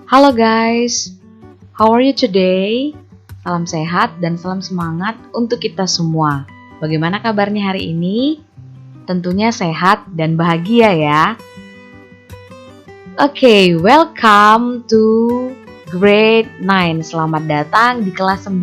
Halo guys, how are you today? Salam sehat dan salam semangat untuk kita semua. Bagaimana kabarnya hari ini? Tentunya sehat dan bahagia ya. Oke, welcome to grade 9. Selamat datang di kelas 9.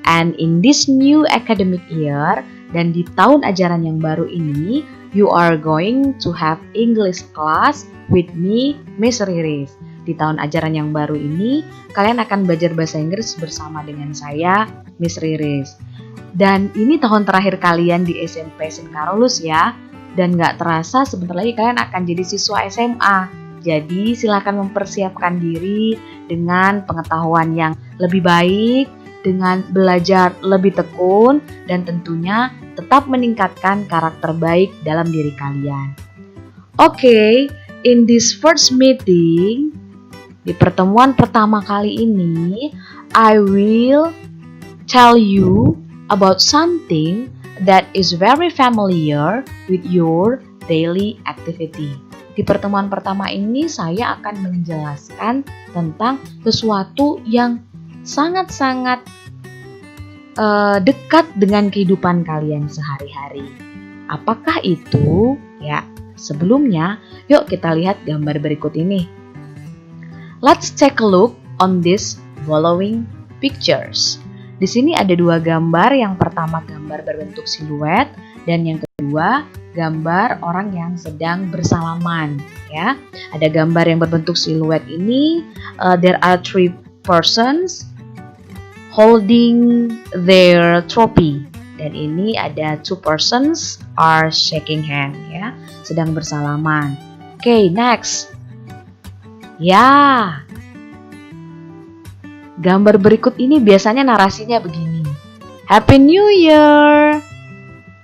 And in this new academic year, dan di tahun ajaran yang baru ini, you are going to have English class with me, Miss Riris. Di tahun ajaran yang baru ini, kalian akan belajar bahasa Inggris bersama dengan saya, Miss Riris. Dan ini tahun terakhir kalian di SMP St. Carolus ya. Dan gak terasa sebentar lagi kalian akan jadi siswa SMA. Jadi silakan mempersiapkan diri dengan pengetahuan yang lebih baik, dengan belajar lebih tekun, dan tentunya tetap meningkatkan karakter baik dalam diri kalian. Oke, in this first meeting, di pertemuan pertama kali ini, I will tell you about something that is very familiar with your daily activity. Di pertemuan pertama ini, saya akan menjelaskan tentang sesuatu yang sangat-sangat dekat dengan kehidupan kalian sehari-hari. Apakah itu? Ya, sebelumnya, yuk kita lihat gambar berikut ini. Let's take a look on these following pictures. Di sini ada dua gambar. Yang pertama gambar berbentuk siluet dan yang kedua gambar orang yang sedang bersalaman. Ya, ada gambar yang berbentuk siluet ini. There are three persons holding their trophy. Dan ini ada two persons are shaking hand. Ya, sedang bersalaman. Okay, next. Ya, gambar berikut ini biasanya narasinya begini. Happy New Year!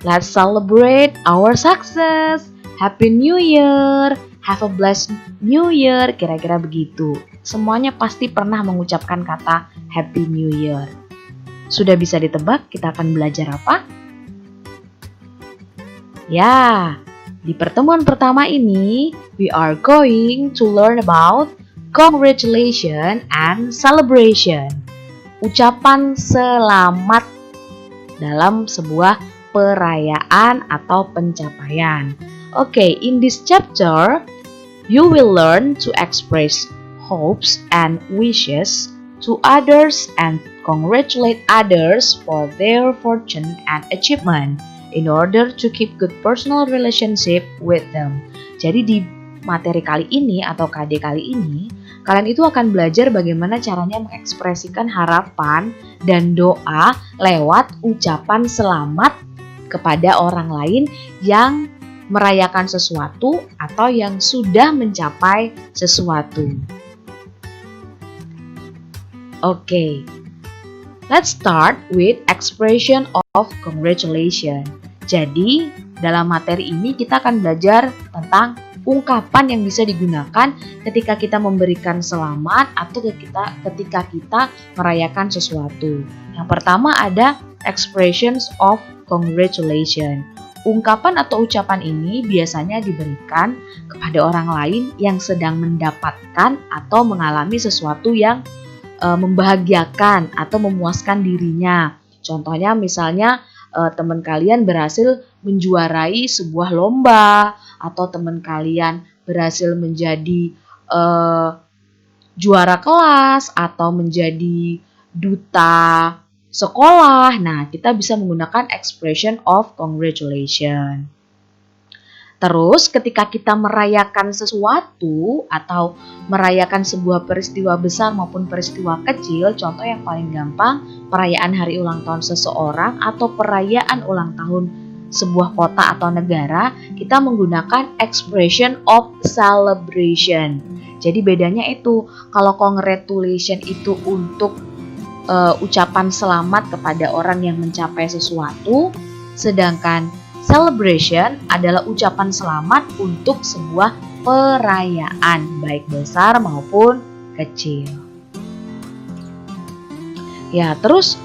Let's celebrate our success! Happy New Year! Have a blessed New Year! Kira-kira begitu. Semuanya pasti pernah mengucapkan kata Happy New Year. Sudah bisa ditebak kita akan belajar apa? Ya, di pertemuan pertama ini, we are going to learn about congratulations and celebration. Ucapan selamat dalam sebuah perayaan atau pencapaian. Okay, in this chapter, you will learn to express hopes and wishes to others and congratulate others for their fortune and achievement in order to keep good personal relationship with them. Jadi di materi kali ini atau KD kali ini, kalian itu akan belajar bagaimana caranya mengekspresikan harapan dan doa lewat ucapan selamat kepada orang lain yang merayakan sesuatu atau yang sudah mencapai sesuatu. Okay, let's start with expression of congratulations. Jadi, dalam materi ini kita akan belajar tentang ungkapan yang bisa digunakan ketika kita memberikan selamat atau ketika kita merayakan sesuatu. Yang pertama ada expressions of congratulations. Ungkapan atau ucapan ini biasanya diberikan kepada orang lain yang sedang mendapatkan atau mengalami sesuatu yang membahagiakan atau memuaskan dirinya. Contohnya misalnya teman kalian berhasil menjuarai sebuah lomba atau teman kalian berhasil menjadi juara kelas atau menjadi duta sekolah. Nah, kita bisa menggunakan expression of congratulations. Terus ketika kita merayakan sesuatu atau merayakan sebuah peristiwa besar maupun peristiwa kecil, contoh yang paling gampang, perayaan hari ulang tahun seseorang atau perayaan ulang tahun sebuah kota atau negara, kita menggunakan expression of celebration. Jadi bedanya itu, kalau congratulation itu untuk ucapan selamat kepada orang yang mencapai sesuatu, sedangkan celebration adalah ucapan selamat untuk sebuah perayaan, baik besar maupun kecil. Ya, terus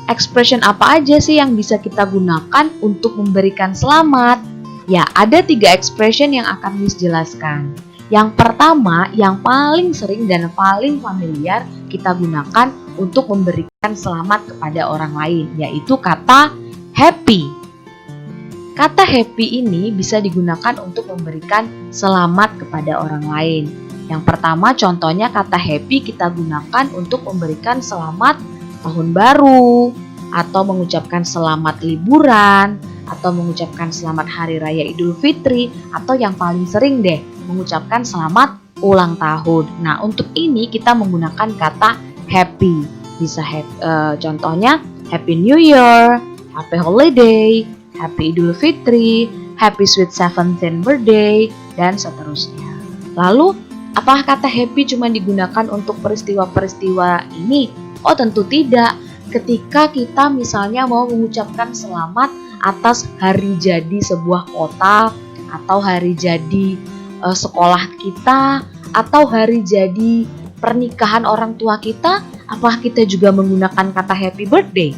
expression apa aja sih yang bisa kita gunakan untuk memberikan selamat? Ya, ada 3 expression yang akan Miss jelaskan. Yang pertama, yang paling sering dan paling familiar kita gunakan untuk memberikan selamat kepada orang lain, yaitu kata happy. Kata happy ini bisa digunakan untuk memberikan selamat kepada orang lain. Yang pertama, contohnya kata happy kita gunakan untuk memberikan selamat tahun baru, atau mengucapkan selamat liburan, atau mengucapkan selamat hari raya Idul Fitri, atau yang paling sering deh, mengucapkan selamat ulang tahun. Nah, untuk ini kita menggunakan kata happy. Bisa contohnya Happy New Year, Happy Holiday, Happy Idul Fitri, Happy Sweet 17th Birthday, dan seterusnya. Lalu, apakah kata happy cuma digunakan untuk peristiwa-peristiwa ini? Oh, tentu tidak. Ketika kita misalnya mau mengucapkan selamat atas hari jadi sebuah kota, atau hari jadi sekolah kita, atau hari jadi pernikahan orang tua kita, apakah kita juga menggunakan kata happy birthday?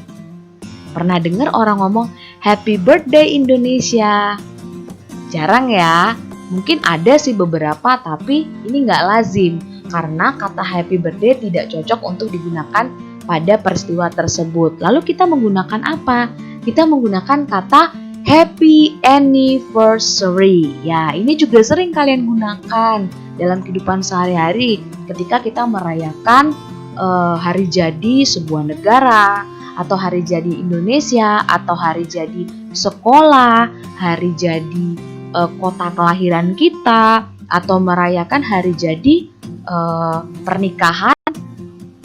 Pernah dengar orang ngomong happy birthday Indonesia? Jarang ya. Mungkin ada sih beberapa, tapi ini nggak lazim karena kata happy birthday tidak cocok untuk digunakan pada peristiwa tersebut. Lalu kita menggunakan apa? Kita menggunakan kata happy anniversary. Ya, ini juga sering kalian gunakan dalam kehidupan sehari-hari ketika kita merayakan hari jadi sebuah negara, atau hari jadi Indonesia, atau hari jadi sekolah, hari jadi kota kelahiran kita, atau merayakan hari jadi pernikahan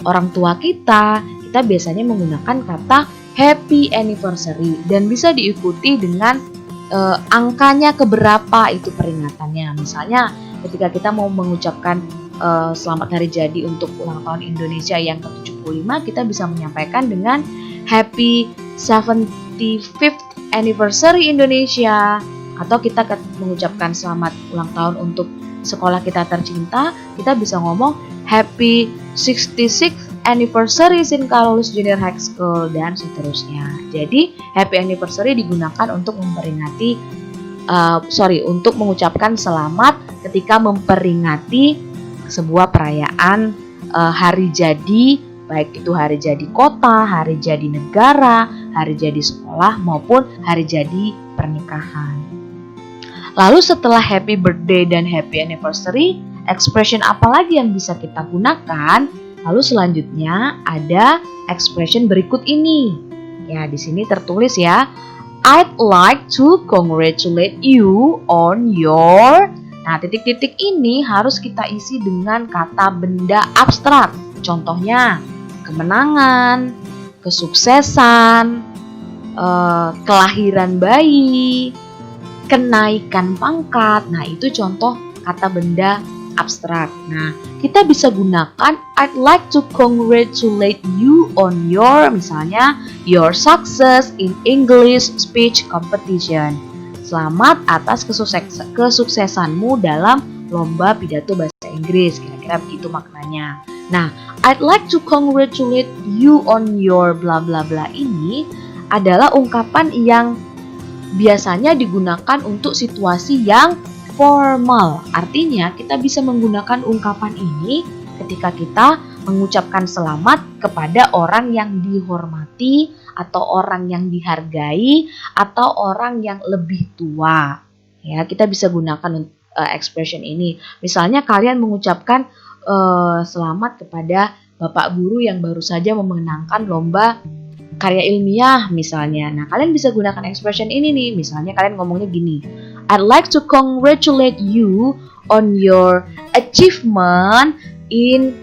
orang tua kita. Kita biasanya menggunakan kata happy anniversary dan bisa diikuti dengan angkanya keberapa itu peringatannya. Misalnya ketika kita mau mengucapkan selamat hari jadi untuk ulang tahun Indonesia yang ke-75, kita bisa menyampaikan dengan Happy 75th Anniversary Indonesia. Atau kita mengucapkan selamat ulang tahun untuk sekolah kita tercinta, kita bisa ngomong Happy 66th Anniversary St. Carolus Junior High School, dan seterusnya. Jadi Happy Anniversary digunakan untuk memperingati untuk mengucapkan selamat ketika memperingati sebuah perayaan hari jadi, baik itu hari jadi kota, hari jadi negara, hari jadi sekolah, maupun hari jadi pernikahan. Lalu setelah happy birthday dan happy anniversary, expression apa lagi yang bisa kita gunakan? Lalu selanjutnya ada expression berikut ini. Ya, di sini tertulis ya. I'd like to congratulate you on your. Nah, titik-titik ini harus kita isi dengan kata benda abstrak. Contohnya, kemenangan, kesuksesan, kelahiran bayi, kenaikan pangkat. Nah, itu contoh kata benda abstrak. Nah, kita bisa gunakan I'd like to congratulate you on your, misalnya, your success in English speech competition. Selamat atas kesuksesanmu dalam lomba pidato bahasa Inggris. Kira-kira begitu maknanya. Nah, I'd like to congratulate you on your bla bla bla ini adalah ungkapan yang biasanya digunakan untuk situasi yang formal. Artinya, kita bisa menggunakan ungkapan ini ketika kita mengucapkan selamat kepada orang yang dihormati, atau orang yang dihargai, atau orang yang lebih tua. Ya, kita bisa gunakan expression ini. Misalnya kalian mengucapkan selamat kepada Bapak Guru yang baru saja memenangkan lomba karya ilmiah misalnya. Nah, kalian bisa gunakan expression ini nih. Misalnya kalian ngomongnya gini, I'd like to congratulate you on your achievement in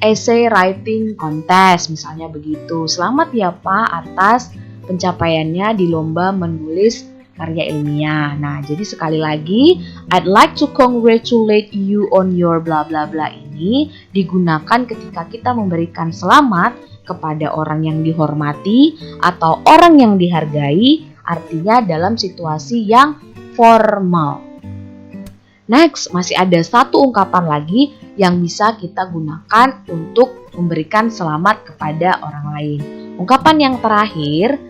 essay writing contest. Misalnya begitu. Selamat ya Pak atas pencapaiannya di lomba menulis karya ilmiah. Nah, jadi sekali lagi, I'd like to congratulate you on your bla bla bla ini digunakan ketika kita memberikan selamat kepada orang yang dihormati atau orang yang dihargai, artinya dalam situasi yang formal. Next, masih ada satu ungkapan lagi yang bisa kita gunakan untuk memberikan selamat kepada orang lain. Ungkapan yang terakhir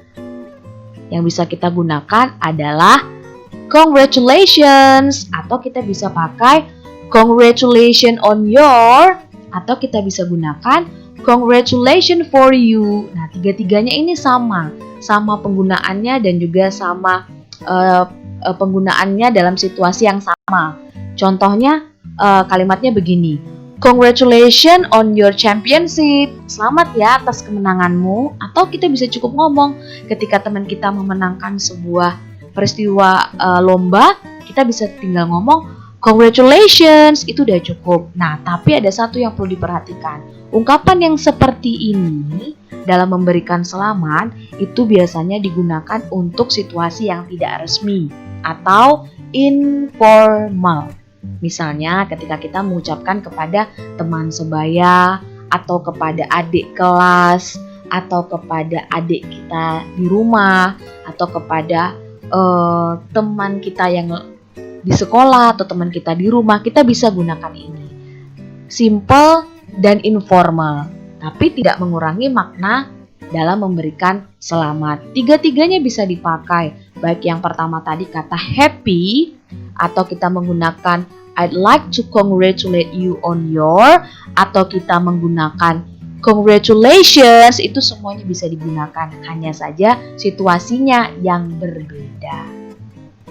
yang bisa kita gunakan adalah congratulations, atau kita bisa pakai congratulations on your, atau kita bisa gunakan congratulations for you. Nah, tiga-tiganya ini sama penggunaannya dan juga sama penggunaannya dalam situasi yang sama. Contohnya kalimatnya begini. Congratulations on your championship. Selamat ya atas kemenanganmu. Atau kita bisa cukup ngomong ketika teman kita memenangkan sebuah peristiwa lomba, kita bisa tinggal ngomong congratulations, itu udah cukup. Nah, tapi ada satu yang perlu diperhatikan. Ungkapan yang seperti ini dalam memberikan selamat itu biasanya digunakan untuk situasi yang tidak resmi atau informal. Misalnya ketika kita mengucapkan kepada teman sebaya atau kepada adik kelas atau kepada adik kita di rumah atau kepada teman kita yang di sekolah atau teman kita di rumah, kita bisa gunakan ini. Simple dan informal, tapi tidak mengurangi makna dalam memberikan selamat. Tiga-tiganya bisa dipakai, baik yang pertama tadi kata happy, atau kita menggunakan I'd like to congratulate you on your, atau kita menggunakan congratulations, itu semuanya bisa digunakan, hanya saja situasinya yang berbeda.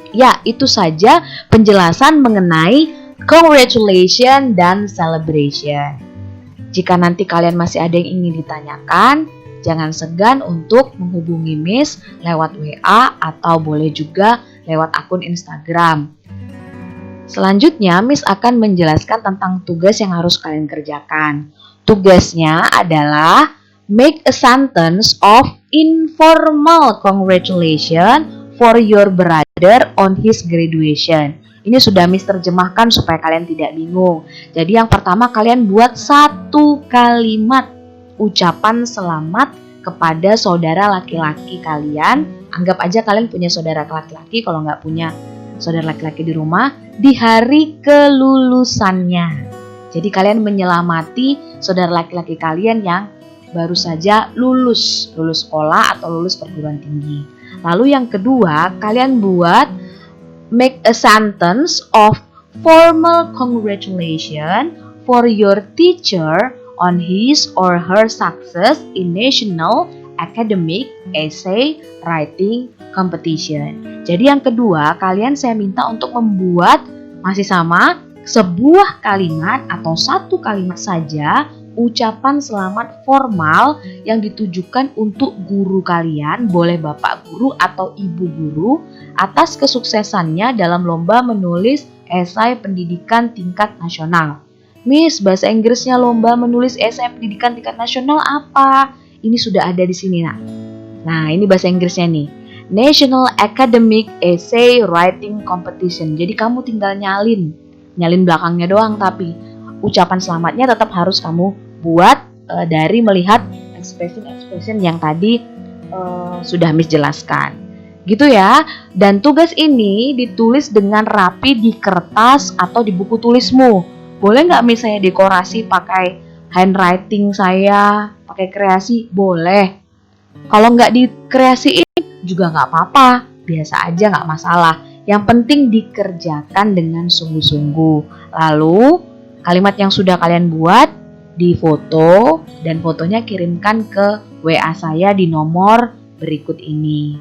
Ya, itu saja penjelasan mengenai congratulations dan celebration. Jika nanti kalian masih ada yang ingin ditanyakan, jangan segan untuk menghubungi Miss lewat WA atau boleh juga lewat akun Instagram. Selanjutnya, Miss akan menjelaskan tentang tugas yang harus kalian kerjakan. Tugasnya adalah make a sentence of informal congratulations for your brother on his graduation. Ini sudah Miss terjemahkan supaya kalian tidak bingung. Jadi yang pertama kalian buat satu kalimat ucapan selamat kepada saudara laki-laki kalian. Anggap aja kalian punya saudara laki-laki, kalau nggak punya saudara laki-laki di rumah, di hari kelulusannya. Jadi kalian menyelamati saudara laki-laki kalian yang baru saja lulus sekolah atau lulus perguruan tinggi. Lalu yang kedua, kalian buat make a sentence of formal congratulation for your teacher on his or her success in national academic essay writing competition. Jadi yang kedua, kalian saya minta untuk membuat masih sama sebuah kalimat atau satu kalimat saja ucapan selamat formal yang ditujukan untuk guru kalian, boleh bapak guru atau ibu guru, atas kesuksesannya dalam lomba menulis esai pendidikan tingkat nasional. Miss, bahasa Inggrisnya lomba menulis esai pendidikan tingkat nasional apa? Ini sudah ada di sini, nak. Nah, ini bahasa Inggrisnya nih. National Academic Essay Writing Competition. Jadi kamu tinggal nyalin belakangnya doang, tapi ucapan selamatnya tetap harus kamu buat dari melihat expression yang tadi sudah Miss jelaskan. Gitu ya. Dan tugas ini ditulis dengan rapi di kertas atau di buku tulismu. Boleh nggak Miss saya dekorasi pakai handwriting saya, pakai kreasi? Boleh. Kalau nggak dikreasiin juga nggak apa-apa, biasa aja, nggak masalah. Yang penting dikerjakan dengan sungguh-sungguh. Lalu kalimat yang sudah kalian buat difoto dan fotonya kirimkan ke WA saya di nomor berikut ini.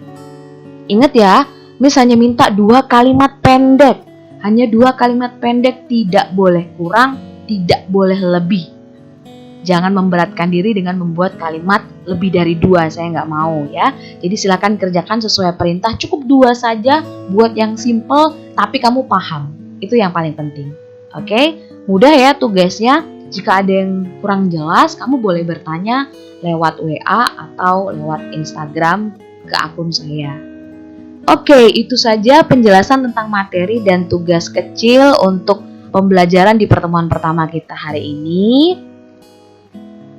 Ingat ya, Miss hanya minta 2 kalimat pendek. Hanya 2 kalimat pendek, tidak boleh kurang, tidak boleh lebih. Jangan memberatkan diri dengan membuat kalimat lebih dari 2, saya nggak mau ya. Jadi silakan kerjakan sesuai perintah, cukup 2 saja, buat yang simple tapi kamu paham. Itu yang paling penting. Oke, mudah ya tugasnya. Jika ada yang kurang jelas, kamu boleh bertanya lewat WA atau lewat Instagram ke akun saya. Oke, itu saja penjelasan tentang materi dan tugas kecil untuk pembelajaran di pertemuan pertama kita hari ini.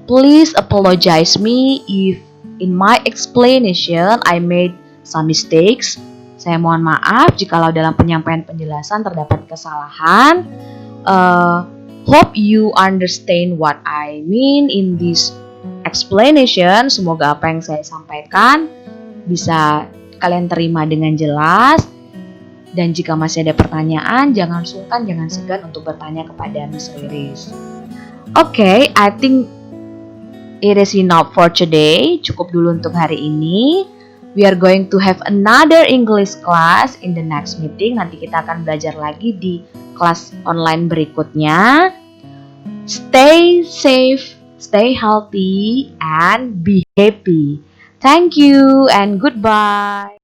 Please apologize me if in my explanation I made some mistakes. Saya mohon maaf jikalau dalam penyampaian penjelasan terdapat kesalahan. Hope you understand what I mean in this explanation. Semoga apa yang saya sampaikan bisa kalian terima dengan jelas. Dan jika masih ada pertanyaan, jangan sungkan, jangan segan untuk bertanya kepada Miss Riris. Okay, I think it is enough for today. Cukup dulu untuk hari ini. We are going to have another English class in the next meeting. Nanti kita akan belajar lagi di kelas online berikutnya. Stay safe, stay healthy, and be happy. Thank you and goodbye.